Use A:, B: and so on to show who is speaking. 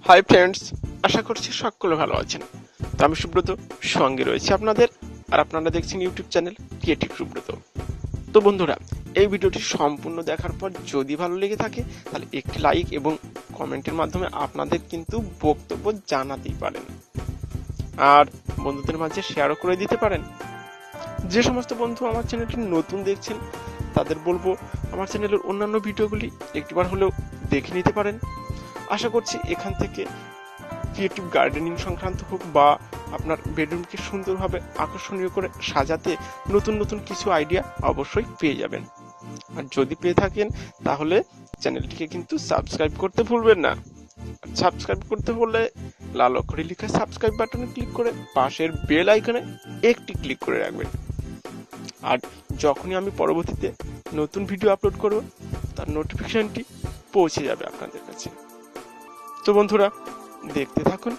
A: Hi friends, আশা করছি সকলে ভালো আছেন। তো আমি সুব্রত, সঙ্গে রয়েছে আপনাদের, আর আপনারা দেখছেন ইউটিউব চ্যানেল ক্রিয়েটিভ সুব্রত। তো বন্ধুরা, এই ভিডিওটি সম্পূর্ণ দেখার পর যদি ভালো লেগে থাকে তাহলে একটি লাইক এবং কমেন্টের মাধ্যমে আপনাদের কিন্তু বক্তব্য জানাতেই পারেন, আর বন্ধুদের মাঝে শেয়ারও করে দিতে পারেন। যে সমস্ত বন্ধু আমার চ্যানেলটি নতুন দেখছেন তাদের বলবো আমার চ্যানেলের অন্যান্য ভিডিওগুলি একটিবার হলেও দেখে নিতে পারেন। আশা করছি এখান থেকে ক্রিয়েটিভ গার্ডেনিং সংক্রান্ত হোক বা আপনার বেডরুমকে সুন্দরভাবে আকর্ষণীয় করে সাজাতে নতুন নতুন কিছু আইডিয়া অবশ্যই পেয়ে যাবেন। আর যদি পেয়ে থাকেন তাহলে চ্যানেলটিকে কিন্তু সাবস্ক্রাইব করতে ভুলবেন না। সাবস্ক্রাইব করতে হলে লাল অক্ষরে লেখা সাবস্ক্রাইব বাটনে ক্লিক করে পাশের বেল আইকনে একটি ক্লিক করে রাখবেন। আর যখনই আমি পরবর্তীতে নতুন ভিডিও আপলোড করব তার নোটিফিকেশনটি পৌঁছে যাবে আপনাদের কাছে। তো বন্ধুরা, দেখতে থাকুন।